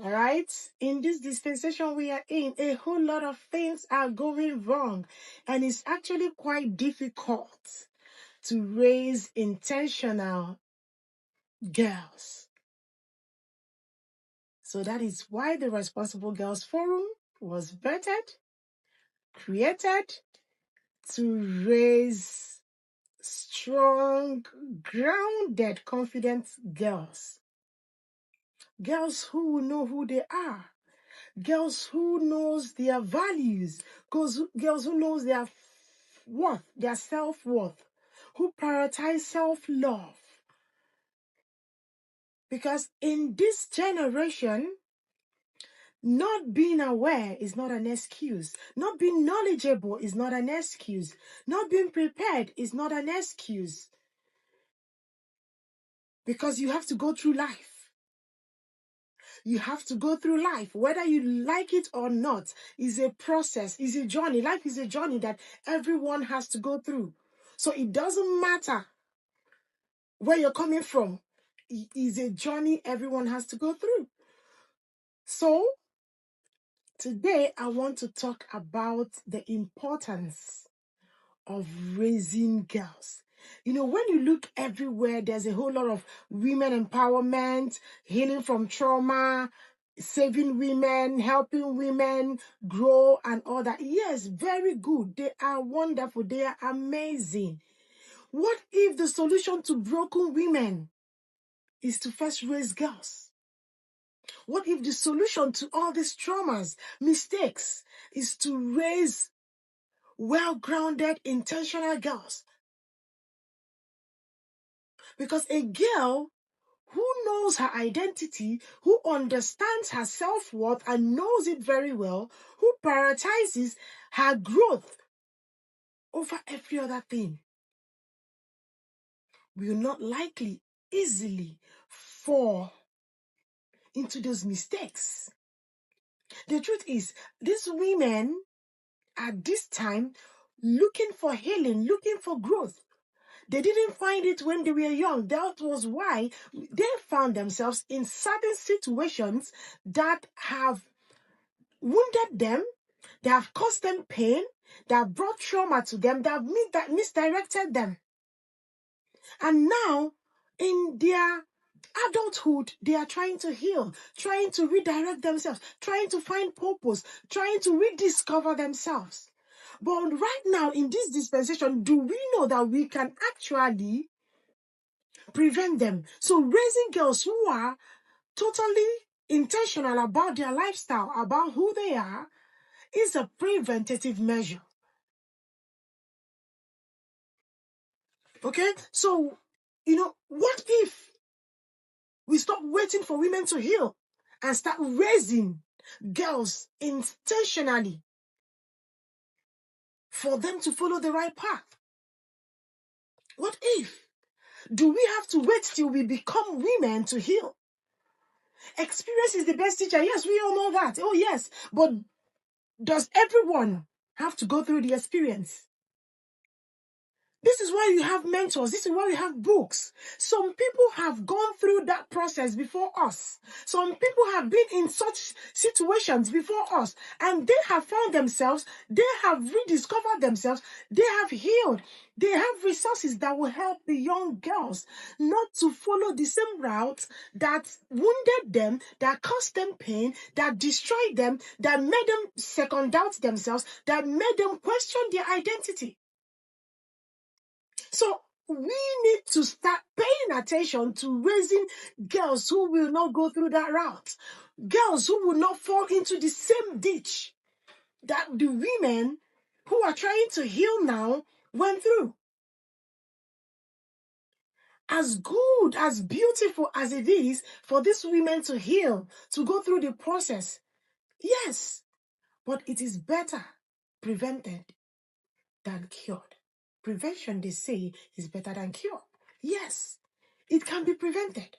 All right. In this dispensation we are in, a whole lot of things are going wrong, and it's actually quite difficult to raise intentional girls. So that is why the Responsible Girls Forum was vetted, created to raise strong, grounded, confident girls. Girls who know who they are. Girls who knows their values. Girls who knows their worth, their self-worth. Who prioritize self-love. Because in this generation, not being aware is not an excuse. Not being knowledgeable is not an excuse. Not being prepared is not an excuse. Because you have to go through life. You have to go through life. Whether you like it or not, is a process, is a journey. Life is a journey that everyone has to go through. So it doesn't matter where you're coming from. It is a journey everyone has to go through. So today I want to talk about the importance of raising girls. You know, when you look everywhere, there's a whole lot of women empowerment, healing from trauma, saving women, helping women grow and all that. Yes, very good. They are wonderful. They are amazing. What if the solution to broken women is to first raise girls? What if the solution to all these traumas, mistakes, is to raise well-grounded, intentional girls? Because a girl who knows her identity, who understands her self-worth and knows it very well, who prioritizes her growth over every other thing, will not likely easily fall into those mistakes. The truth is, these women at this time looking for healing, looking for growth. They didn't find it when they were young. That was why they found themselves in certain situations that have wounded them, that have caused them pain, that have brought trauma to them, that have misdirected them. And now, in their adulthood, they are trying to heal, trying to redirect themselves, trying to find purpose, trying to rediscover themselves. But right now, in this dispensation, do we know that we can actually prevent them? So raising girls who are totally intentional about their lifestyle, about who they are, is a preventative measure. Okay? So, what if we stop waiting for women to heal and start raising girls intentionally for them to follow the right path? What if? Do we have to wait till we become women to heal? Experience is the best teacher. Yes, we all know that. Oh, yes. But does everyone have to go through the experience? This is why you have mentors. This is why we have books. Some people have gone through that process before us. Some people have been in such situations before us, and they have found themselves, they have rediscovered themselves, they have healed. They have resources that will help the young girls not to follow the same route that wounded them, that caused them pain, that destroyed them, that made them second doubt themselves, that made them question their identity. So we need to start paying attention to raising girls who will not go through that route. Girls who will not fall into the same ditch that the women who are trying to heal now went through. As good, as beautiful as it is for these women to heal, to go through the process, yes, but it is better prevented than cured. Prevention, they say, is better than cure. Yes, it can be prevented.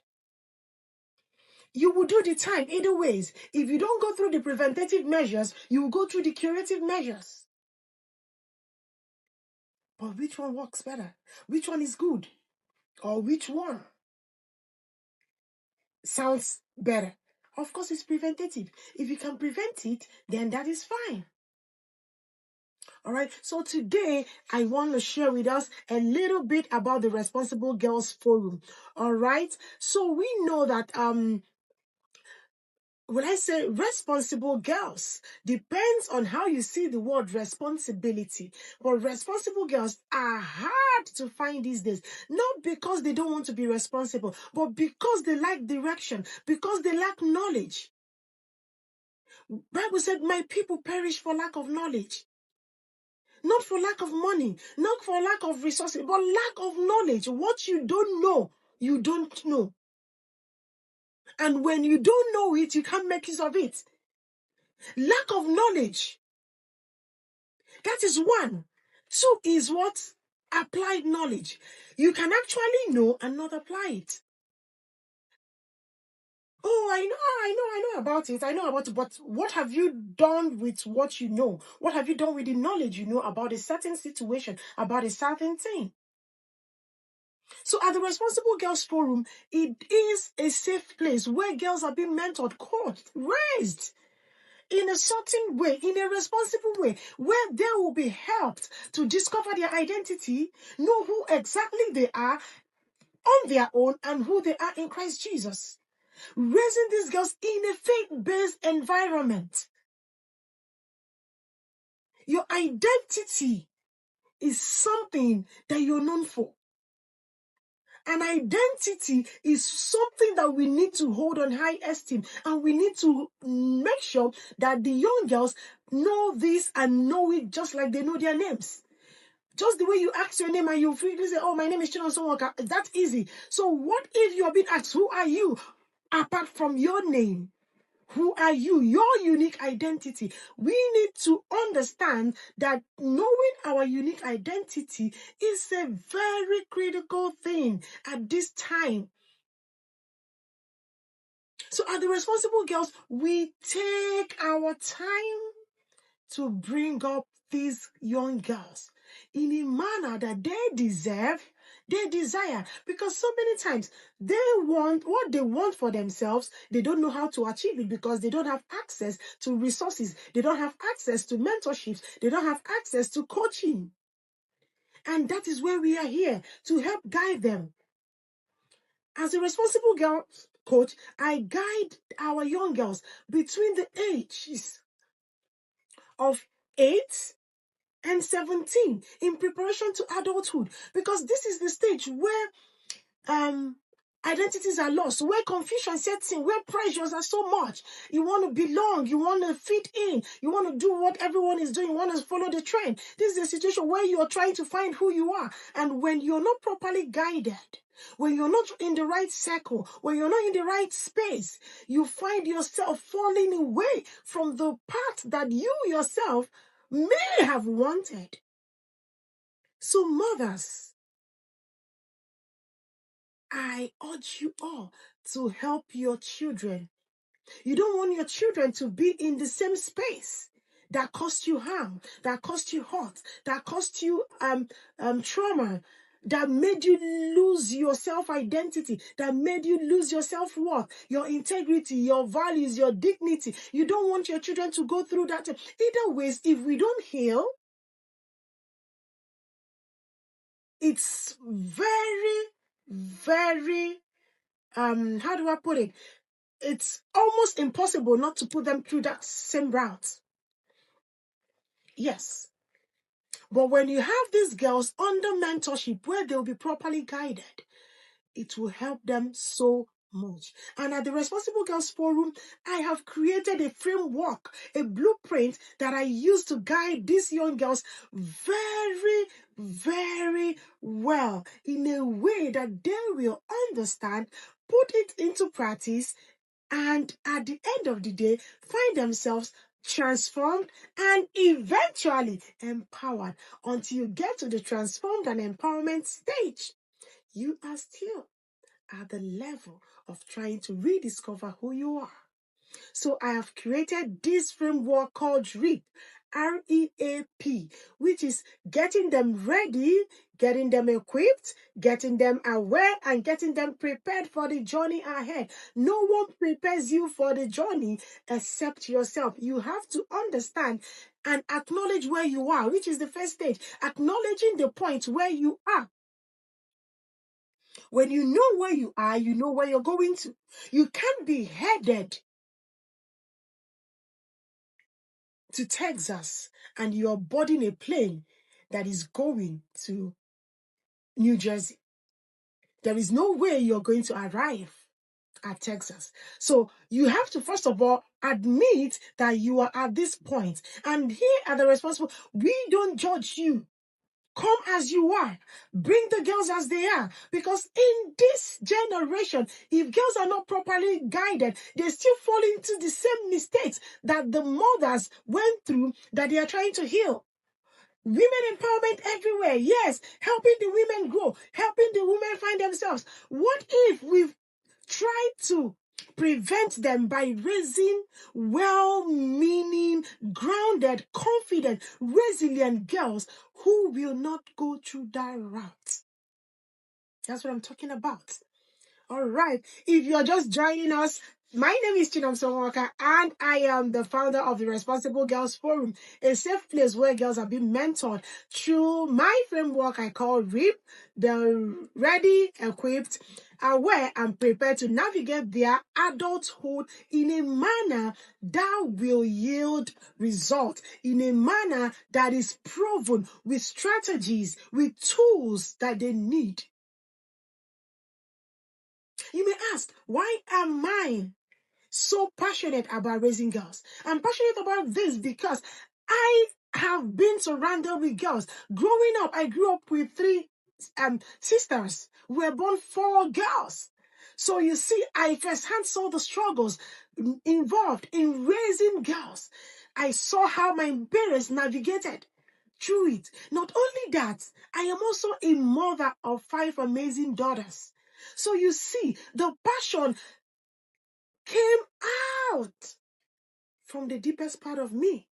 You will do the time either ways. If you don't go through the preventative measures, you will go through the curative measures. But which one works better? Which one is good? Or which one sounds better? Of course, it's preventative. If you can prevent it, then that is fine. All right. So today I want to share with us a little bit about the Responsible Girls Forum. All right. So we know that when I say responsible girls, depends on how you see the word responsibility. But responsible girls are hard to find these days, not because they don't want to be responsible, but because they lack direction, because they lack knowledge. Bible said, "My people perish for lack of knowledge." Not for lack of money, not for lack of resources, but lack of knowledge. What you don't know, you don't know. And when you don't know it, you can't make use of it. Lack of knowledge. That is one. Two is what? Applied knowledge. You can actually know and not apply it. Oh, I know about it. I know about it. But what have you done with what you know? What have you done with the knowledge you know about a certain situation, about a certain thing? So at the Responsible Girls Forum, it is a safe place where girls are being mentored, coached, raised in a certain way, in a responsible way, where they will be helped to discover their identity, know who exactly they are on their own and who they are in Christ Jesus. Raising these girls in a faith-based environment. Your identity is something that you're known for. An identity is something that we need to hold on high esteem, and we need to make sure that the young girls know this and know it just like they know their names. Just the way you ask your name and you freely say, "Oh, my name is Chinonso," that's easy. So what if you are being asked, "Who are you?" Apart from your name? Who are you? Your unique identity. We need to understand that knowing our unique identity is a very critical thing at this time. So at the Responsible Girls, we take our time to bring up these young girls in a manner that they deserve, they desire. Because so many times they want what they want for themselves, they don't know how to achieve it because they don't have access to resources, they don't have access to mentorships, they don't have access to coaching. And that is where we are here to help guide them. As a Responsible Girl coach, I guide our young girls between the ages of 8 and 17 in preparation to adulthood, because this is the stage where identities are lost, where confusion sets in, where pressures are so much. You want to belong, you want to fit in, you want to do what everyone is doing, you want to follow the trend. This is a situation where you are trying to find who you are, and when you're not properly guided, when you're not in the right circle, when you're not in the right space, you find yourself falling away from the path that you yourself may have wanted. So mothers, I urge you all to help your children. You don't want your children to be in the same space that caused you harm, that caused you hurt, that caused you trauma, that made you lose your self-identity, that made you lose your self-worth, your integrity, your values, your dignity. You don't want your children to go through that. Either ways, if we don't heal, it's very, very, how do I put it? It's almost impossible not to put them through that same route. Yes. But when you have these girls under mentorship where they'll be properly guided, it will help them so much. And at the Responsible Girls Forum, I have created a framework, a blueprint that I use to guide these young girls very, very well in a way that they will understand, put it into practice, and at the end of the day, find themselves transformed and eventually empowered. Until you get to the transformed and empowerment stage, you are still at the level of trying to rediscover who you are. So I have created this framework called REAP. REAP, which is getting them ready, getting them equipped, getting them aware, and getting them prepared for the journey ahead. No one prepares you for the journey except yourself. You have to understand and acknowledge where you are, which is the first stage, acknowledging the point where you are. When you know where you are, you know where you're going to. You can't be headed to Texas and you're boarding a plane that is going to New Jersey. There is no way you're going to arrive at Texas. So you have to, first of all, admit that you are at this point. And here are the responsible. We don't judge you. Come as you are. Bring the girls as they are. Because in this generation, if girls are not properly guided, they still fall into the same mistakes that the mothers went through that they are trying to heal. Women empowerment everywhere. Yes, helping the women grow, helping the women find themselves. What if we've tried to prevent them by raising well-meaning, grounded, confident, resilient girls who will not go through that route? That's what I'm talking about. All right. If you're just joining us, my name is Chinam Sonwaka, and I am the founder of the Responsible Girls Forum, a safe place where girls are being mentored through my framework I call REAP, the ready, equipped, aware, and prepared to navigate their adulthood in a manner that will yield results, in a manner that is proven with strategies, with tools that they need. You may ask, why am I so passionate about raising girls? I'm passionate about this because I have been surrounded with girls. Growing up, I grew up with three sisters. We were born 4 girls. So you see, I firsthand saw the struggles involved in raising girls. I saw how my parents navigated through it. Not only that, I am also a mother of 5 amazing daughters. So you see, the passion came out from the deepest part of me.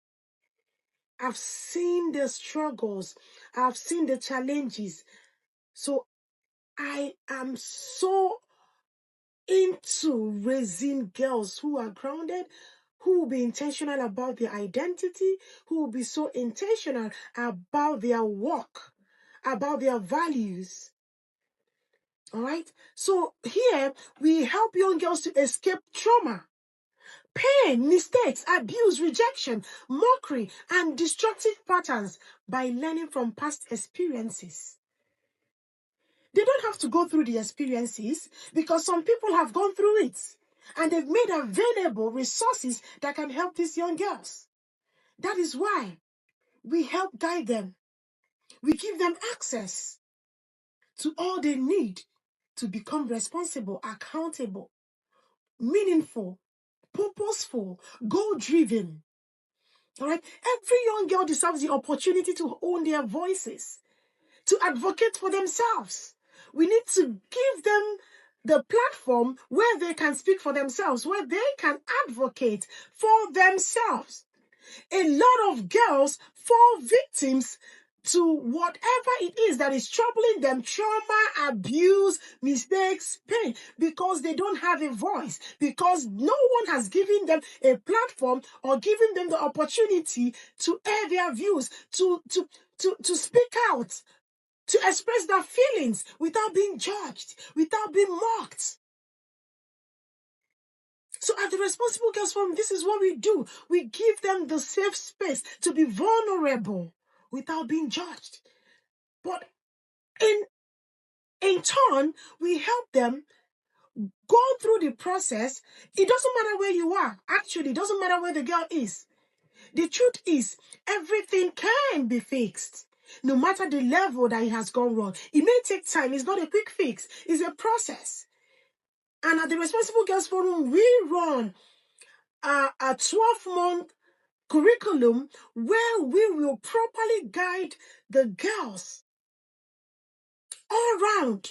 I've seen the struggles, I've seen the challenges. So I am so into raising girls who are grounded, who will be intentional about their identity, who will be so intentional about their work, about their values. All right. So here we help young girls to escape trauma, pain, mistakes, abuse, rejection, mockery, and destructive patterns by learning from past experiences. They don't have to go through the experiences because some people have gone through it and they've made available resources that can help these young girls. That is why we help guide them. We give them access to all they need to become responsible, accountable, meaningful, purposeful, goal-driven. All right? Every young girl deserves the opportunity to own their voices, to advocate for themselves. We need to give them the platform where they can speak for themselves, where they can advocate for themselves. A lot of girls fall victims to whatever it is that is troubling them, trauma, abuse, mistakes, pain, because they don't have a voice, because no one has given them a platform or given them the opportunity to air their views, to speak out, to express their feelings without being judged, without being mocked. So at the Responsible Girls Forum, this is what we do. We give them the safe space to be vulnerable without being judged. But in turn, we help them go through the process. It doesn't matter where you are. Actually, it doesn't matter where the girl is. The truth is, everything can be fixed. No matter the level that it has gone wrong. It may take time. It's not a quick fix. It's a process. And at the Responsible Girls Forum, we run a 12-month curriculum where we will properly guide the girls all around,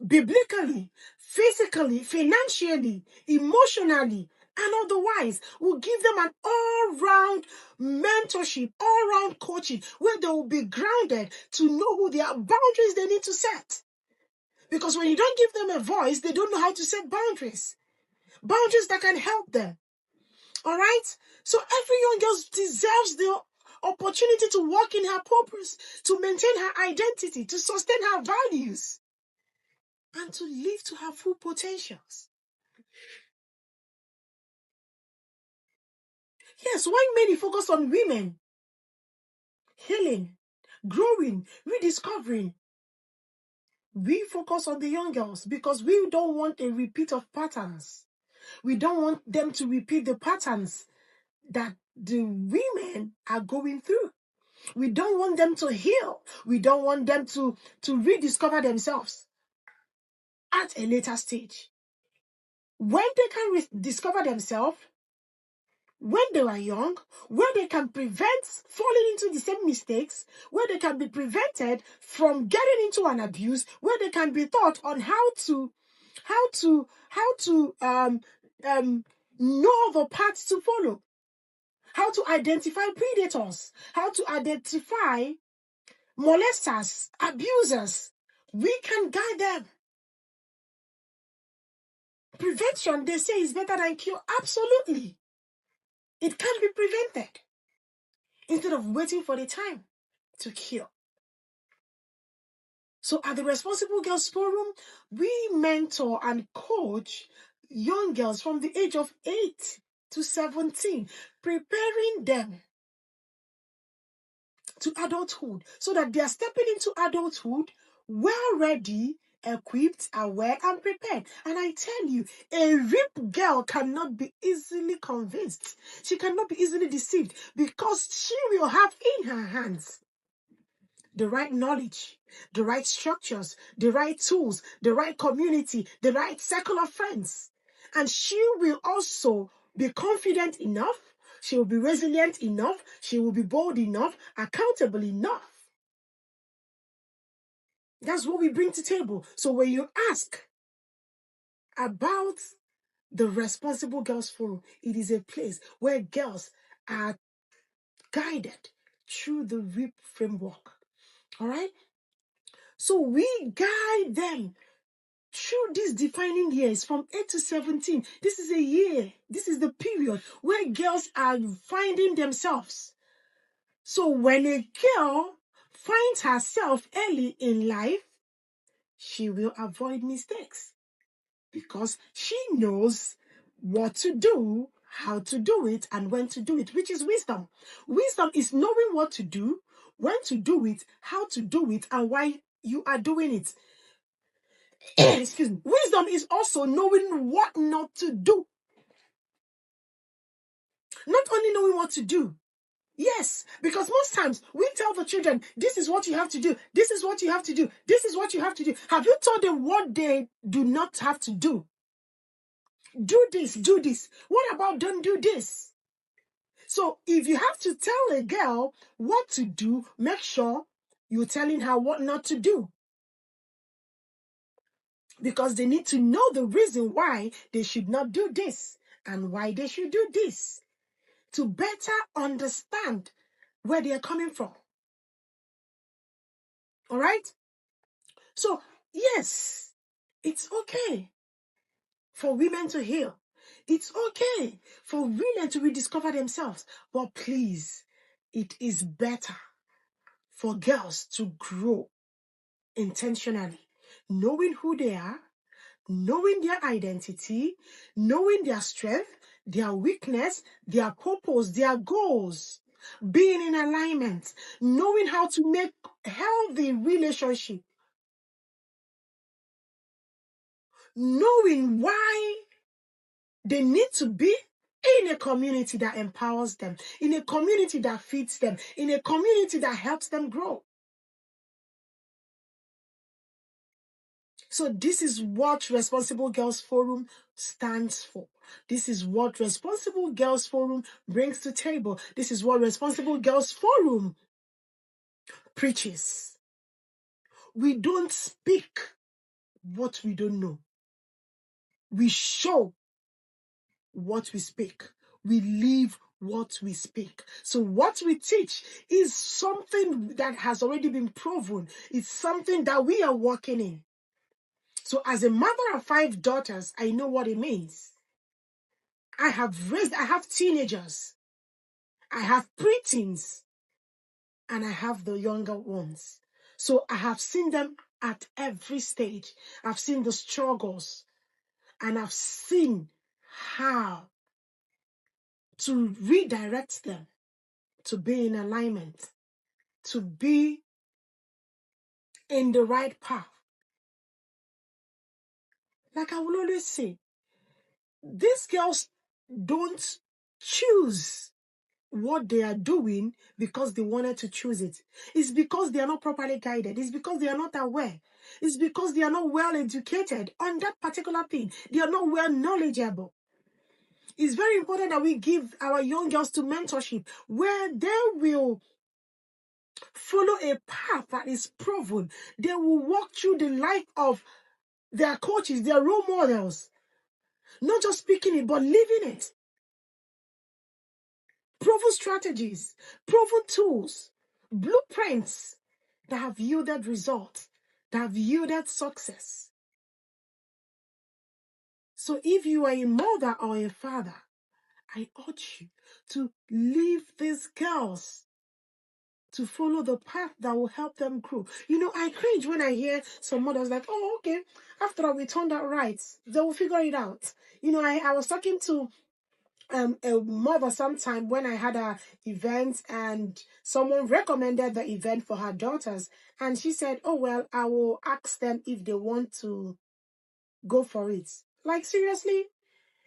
biblically, physically, financially, emotionally, And otherwise, we'll give them an all-round mentorship, all-round coaching, where they will be grounded to know who their boundaries they need to set. Because when you don't give them a voice, they don't know how to set boundaries. Boundaries that can help them. All right? So every young girl deserves the opportunity to walk in her purpose, to maintain her identity, to sustain her values, and to live to her full potentials. Yes, why many focus on women healing, growing, rediscovering? We focus on the young girls because we don't want a repeat of patterns. We don't want them to repeat the patterns that the women are going through. We don't want them to heal. We don't want them to rediscover themselves at a later stage. When they can rediscover themselves, when they were young, where they can prevent falling into the same mistakes, where they can be prevented from getting into an abuse, where they can be taught on how to know the paths to follow, how to identify predators, how to identify molesters, abusers. We can guide them. Prevention, they say, is better than cure. Absolutely. It can be prevented instead of waiting for the time to cure. So at the Responsible Girls Forum, we mentor and coach young girls from the age of 8 to 17, preparing them to adulthood so that they are stepping into adulthood well ready, equipped, aware, and prepared. And I tell you, a ripped girl cannot be easily convinced. She cannot be easily deceived because she will have in her hands the right knowledge, the right structures, the right tools, the right community, the right circle of friends. And she will also be confident enough, she will be resilient enough, she will be bold enough, accountable enough. That's what we bring to the table. So when you ask about the Responsible Girls Forum, it is a place where girls are guided through the RIP framework. All right? So we guide them through these defining years from 8 to 17. This is a year, this is the period where girls are finding themselves. So when a girl finds herself early in life, she will avoid mistakes because she knows what to do, how to do it, and when to do it, which is wisdom. Wisdom is knowing what to do, when to do it, how to do it, and why you are doing it. Excuse me. Wisdom is also knowing what not to do. Not only knowing what to do. Yes, because most times we tell the children, this is what you have to do. This is what you have to do. This is what you have to do. Have you told them what they do not have to do? Do this, do this. What about don't do this? So if you have to tell a girl what to do, make sure you're telling her what not to do. Because they need to know the reason why they should not do this and why they should do this to better understand where they are coming from. All right? So, yes, it's okay for women to heal. It's okay for women to rediscover themselves. But please, it is better for girls to grow intentionally, knowing who they are, knowing their identity, knowing their strength, their weakness, their purpose, their goals, being in alignment, knowing how to make healthy relationship, knowing why they need to be in a community that empowers them, in a community that feeds them, in a community that helps them grow. So this is what Responsible Girls Forum stands for. This is what Responsible Girls Forum brings to table. This is what Responsible Girls Forum preaches. We don't speak what we don't know. We show what we speak. We live what we speak. So what we teach is something that has already been proven. It's something that we are working in. So as a mother of 5 daughters, I know what it means. I have teenagers, I have preteens, and I have the younger ones. So I have seen them at every stage. I've seen the struggles, and I've seen how to redirect them to be in alignment, to be in the right path. Like I will always say, these girls don't choose what they are doing because they wanted to choose it. It's because they are not properly guided. It's because they are not aware. It's because they are not well educated on that particular thing. They are not well knowledgeable. It's very important that we give our young girls to mentorship where they will follow a path that is proven. They will walk through the life of their coaches, their role models. Not just speaking it, but living it. Proven strategies, proven tools, blueprints that have yielded results, that have yielded success. So if you are a mother or a father, I urge you to leave these girls to follow the path that will help them grow. You know, I cringe when I hear some mothers like, oh, okay, after all, we turned out right. They will figure it out. You know, I was talking to a mother sometime when I had a event and someone recommended the event for her daughters. And she said, oh, well, I will ask them if they want to go for it. Like, seriously?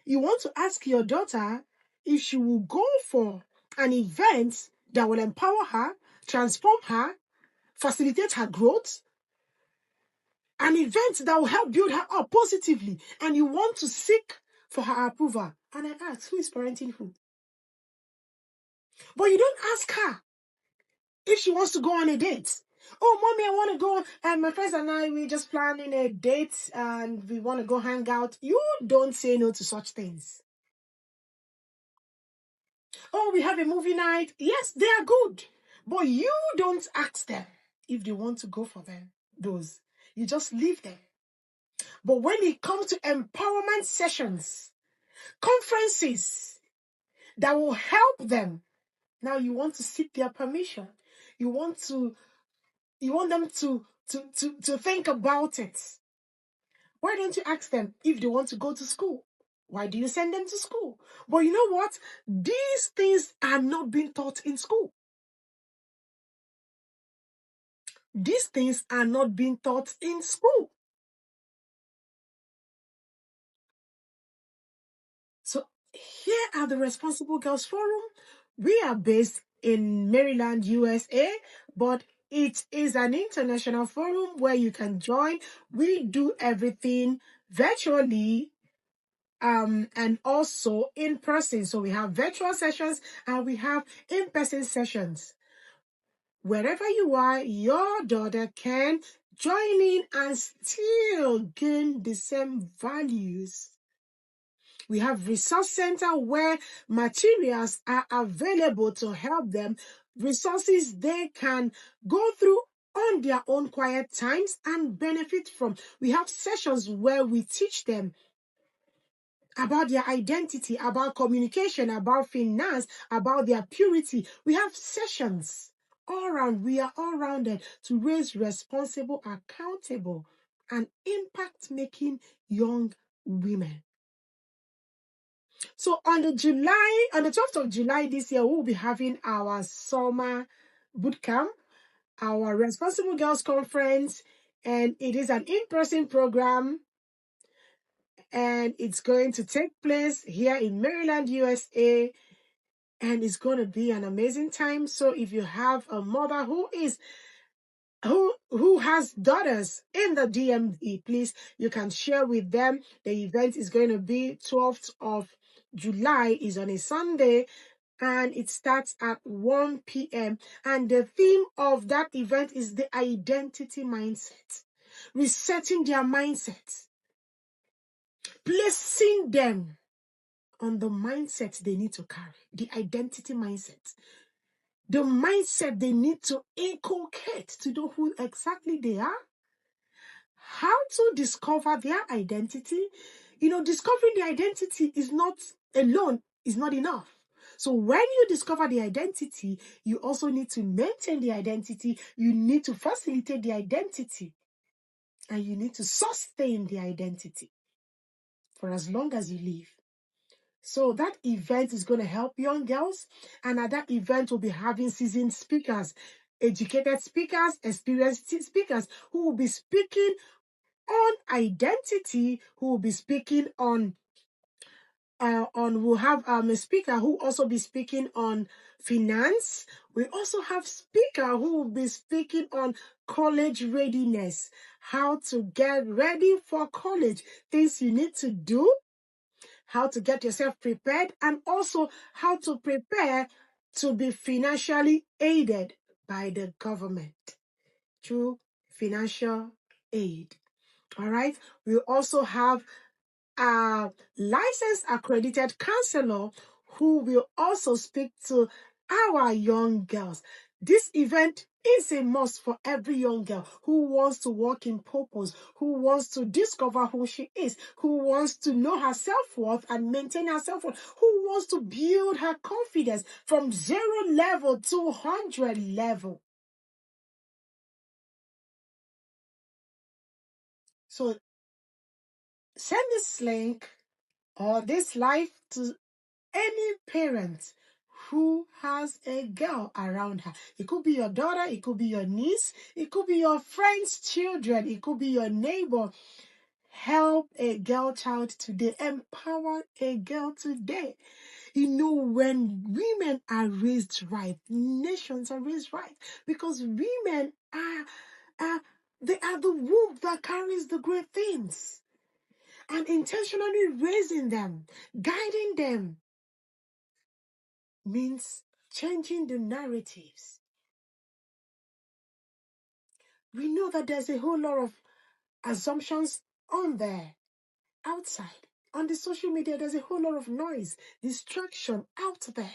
You want to ask your daughter if she will go for an event that will empower her, transform her, facilitate her growth, an event that will help build her up positively, and you want to seek for her approval. And I ask, who is parenting who? But you don't ask her if she wants to go on a date. Oh, mommy, I want to go. And my friends and I, we're just planning a date and we want to go hang out. You don't say no to such things. Oh, we have a movie night. Yes, they are good. But you don't ask them if they want to go for them. Those. You just leave them. But when it comes to empowerment sessions, conferences that will help them, now you want to seek their permission. You want them to think about it. Why don't you ask them if they want to go to school? Why do you send them to school? But you know what? These things are not being taught in school. These things are not being taught in school. So here are the Responsible Girls Forum. We are based in Maryland, USA, but it is an international forum where you can join. We do everything virtually and also in person. So we have virtual sessions and we have in-person sessions. Wherever you are, your daughter can join in and still gain the same values. We have resource center where materials are available to help them, resources they can go through on their own quiet times and benefit from. We have sessions where we teach them about their identity, about communication, about finance, about their purity. We have sessions all around. We are all rounded to raise responsible, accountable, and impact-making young women. So on the 12th of July this year, we'll be having our summer boot camp, our Responsible Girls Conference, and it is an in-person program, and it's going to take place here in Maryland, USA, and it's going to be an amazing time. So if you have a mother who has daughters in the DMV, please, you can share with them. The event is going to be 12th of July, is on a Sunday, and it starts at 1 p.m. And the theme of that event is the identity mindset, resetting their mindset, placing them on the mindset they need to carry, the identity mindset, the mindset they need to inculcate to know who exactly they are, how to discover their identity. Discovering the identity is not alone, is not enough. So when you discover the identity, you also need to maintain the identity. You need to facilitate the identity. And you need to sustain the identity for as long as you live. So that event is going to help young girls. And at that event, we'll be having seasoned speakers, educated speakers, experienced speakers who will be speaking on identity, who will be speaking we'll have a speaker who also be speaking on finance. We also have speaker who will be speaking on college readiness, how to get ready for college, things you need to do, how to get yourself prepared, and also how to prepare to be financially aided by the government through financial aid. All right. We also have a licensed accredited counselor who will also speak to our young girls. This event is a must for every young girl who wants to walk in purpose, who wants to discover who she is, who wants to know her self-worth and maintain her self-worth, who wants to build her confidence from 0 level to 100 level. So send this link or this live to any parent who has a girl around her. It could be your daughter, it could be your niece, it could be your friend's children, it could be your neighbor. Help a girl child today. Empower a girl today. When women are raised right, nations are raised right. Because women they are the womb that carries the great things. And intentionally raising them, guiding them, means changing the narratives. We know that there's a whole lot of assumptions on there, outside. On the social media, there's a whole lot of noise, distraction out there.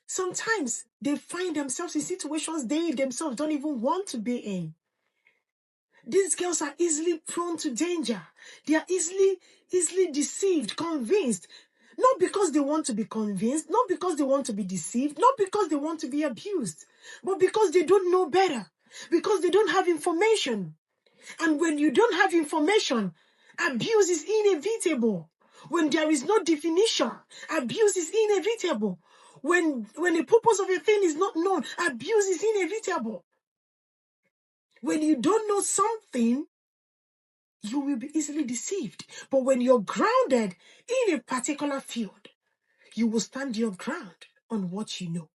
Sometimes they find themselves in situations they themselves don't even want to be in. These girls are easily prone to danger. They are easily deceived, convinced. Not because they want to be convinced, not because they want to be deceived, not because they want to be abused, but because they don't know better, because they don't have information. And when you don't have information, abuse is inevitable. When there is no definition, abuse is inevitable. When the purpose of a thing is not known, abuse is inevitable. When you don't know something, you will be easily deceived. But when you're grounded in a particular field, you will stand your ground on what you know.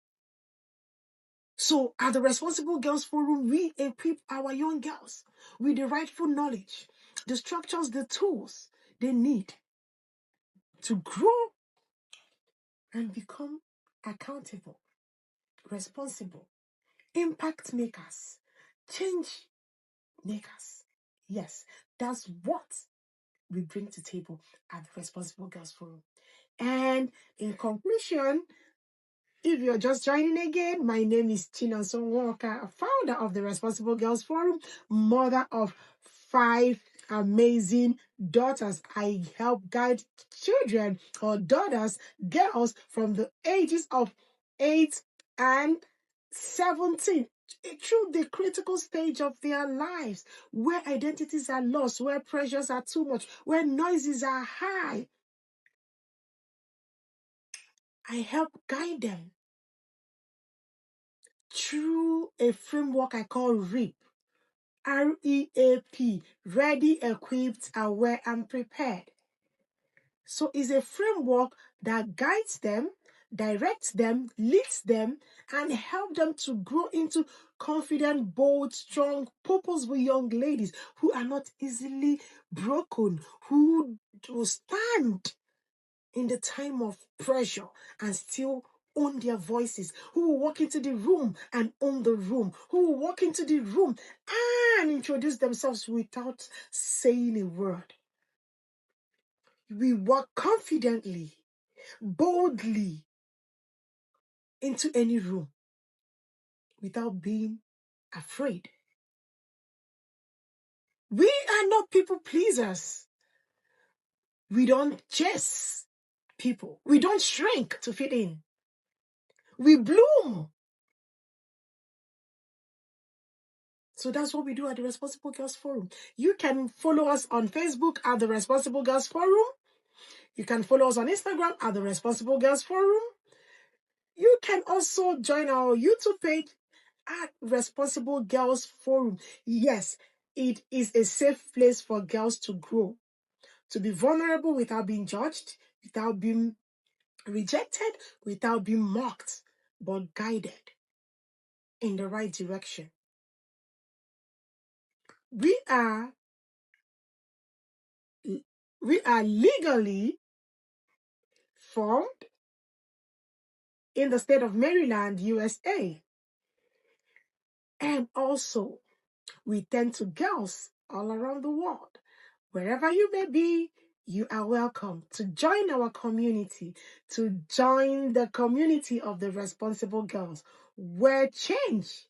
So at the Responsible Girls Forum, we equip our young girls with the rightful knowledge, the structures, the tools they need to grow and become accountable, responsible, impact makers, change makers. Yes, that's what we bring to table at the Responsible Girls Forum. And in conclusion, if you're just joining again, my name is Chinonso Walker, founder of the Responsible Girls Forum, mother of 5 amazing daughters. I help guide children or daughters, girls from the ages of 8 and 17 through the critical stage of their lives, where identities are lost, where pressures are too much, where noises are high. I help guide them through a framework I call REAP. REAP, ready, equipped, aware, and prepared. So it's a framework that guides them, directs them, leads them, and help them to grow into confident, bold, strong, purposeful young ladies who are not easily broken, who will stand in the time of pressure and still own their voices, who will walk into the room and own the room, who will walk into the room and introduce themselves without saying a word. we walk confidently, boldly into any room without being afraid. We are not people pleasers. We don't chase people. We don't shrink to fit in. We bloom. So that's what we do at the Responsible Girls Forum. You can follow us on Facebook at the Responsible Girls Forum. You can follow us on Instagram at the Responsible Girls Forum. You can also join our YouTube page at Responsible Girls Forum. Yes, it is a safe place for girls to grow, to be vulnerable without being judged, without being rejected, without being mocked, but guided in the right direction. We are legally formed in the state of Maryland, USA. And also, we tend to girls all around the world. Wherever you may be, you are welcome to join our community, to join the community of the Responsible Girls, where change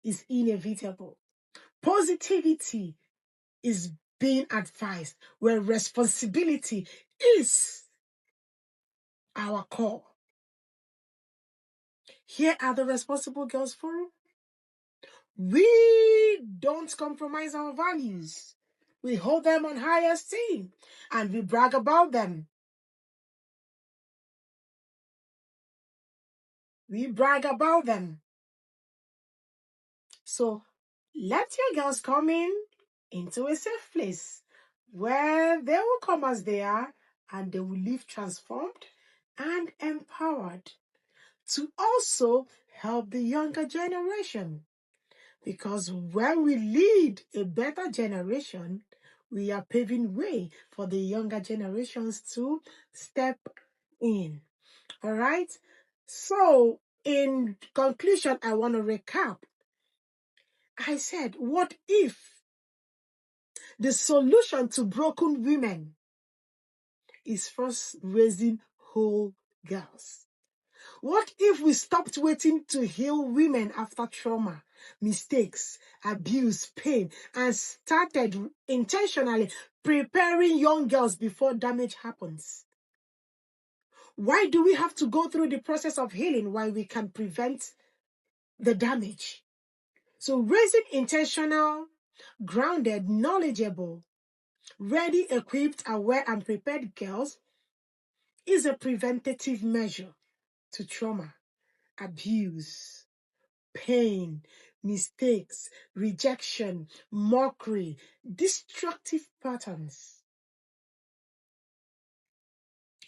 is inevitable. Positivity is being advised, where responsibility is our core. Here at the Responsible Girls Forum, we don't compromise our values. We hold them on high esteem and we brag about them. We brag about them. So let your girls come into a safe place where they will come as they are and they will live transformed and empowered to also help the younger generation. Because when we lead a better generation, we are paving way for the younger generations to step in. All right? So, in conclusion, I want to recap. I said, what if the solution to broken women is first raising whole girls? What if we stopped waiting to heal women after trauma, mistakes, abuse, pain, and started intentionally preparing young girls before damage happens? Why do we have to go through the process of healing while we can prevent the damage? So raising intentional, grounded, knowledgeable, ready, equipped, aware, and prepared girls is a preventative measure to trauma, abuse, pain, mistakes, rejection, mockery, destructive patterns.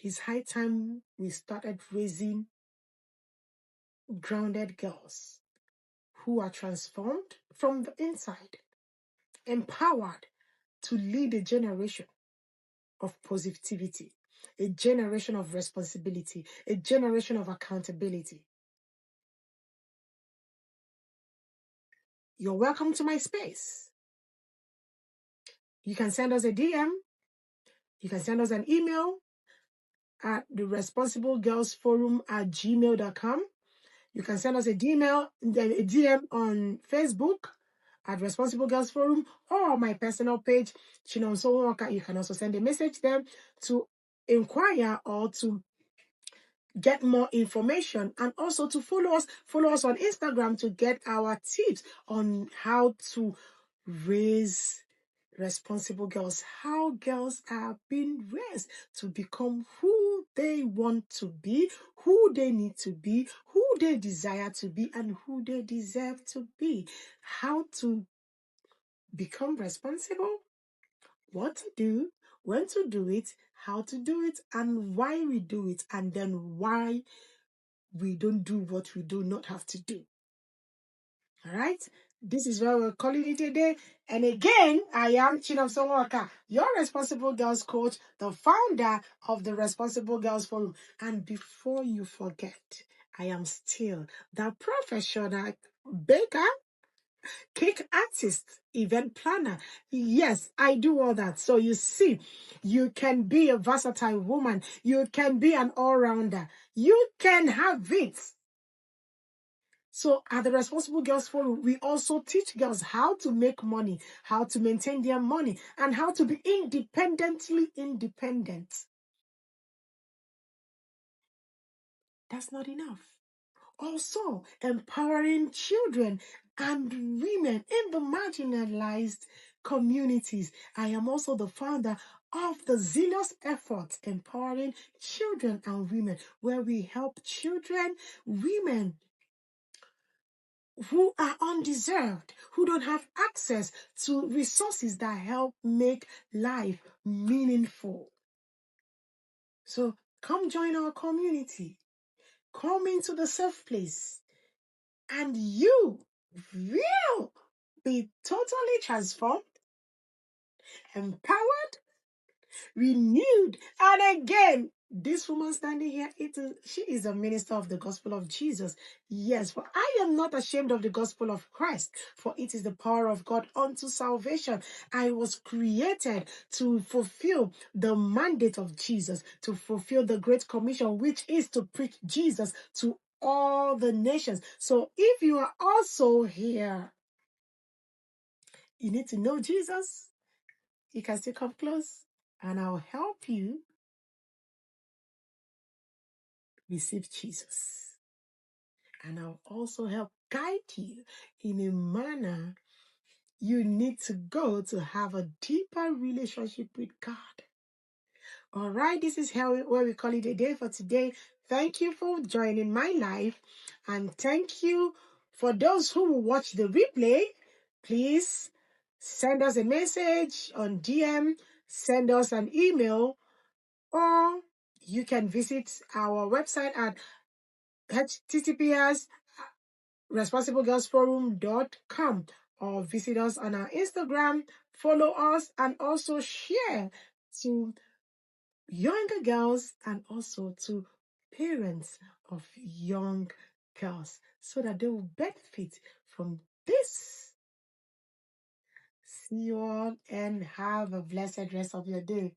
It's high time we started raising grounded girls who are transformed from the inside, empowered to lead a generation of positivity, a generation of responsibility, a generation of accountability. You're welcome to my space. You can send us a DM. You can send us an email at the responsiblegirlsforum@gmail.com. You can send us a DM on Facebook at Responsible Girls Forum or my personal page, Chinon Sowaka. You can also send a message there to inquire or to get more information, and also to follow us on Instagram to get our tips on how to raise responsible girls, how girls are being raised to become who they want to be, who they need to be, who they desire to be, and who they deserve to be, how to become responsible, what to do, when to do it, how to do it, and why we do it, and then why we don't do what we do not have to do. All right? This is where we're calling it a day. And again, I am Chinom Songwaka, your Responsible Girls coach, the founder of the Responsible Girls Forum. And before you forget, I am still the professional baker, cake artist, event planner. Yes, I do all that. So you see, you can be a versatile woman. You can be an all-rounder. You can have it. So at the Responsible Girls Forum, we also teach girls how to make money, how to maintain their money, and how to be independently independent. That's not enough. Also, empowering children and women in the marginalized communities. I am also the founder of the Zealous Effort, Empowering Children and Women, where we help children, women who are undeserved, who don't have access to resources that help make life meaningful. So come join our community. Come into the safe place, and you will be totally transformed, empowered, renewed. And again, this woman standing here, she is a minister of the gospel of Jesus. Yes, for I am not ashamed of the gospel of Christ, for it is the power of God unto salvation. I was created to fulfill the mandate of Jesus, to fulfill the Great Commission, which is to preach Jesus to all the nations. So if you are also here, you need to know Jesus. You can still come close, and I'll help you receive Jesus. And I'll also help guide you in a manner you need to go to have a deeper relationship with God. All right, this is where we call it a day for today. Thank you for joining my life. And thank you for those who will watch the replay. Please send us a message on DM, send us an email, or you can visit our website at https responsiblegirlsforum.com, or visit us on our Instagram, follow us, and also share to younger girls and also to parents of young girls so that they will benefit from this. See you all and have a blessed rest of your day.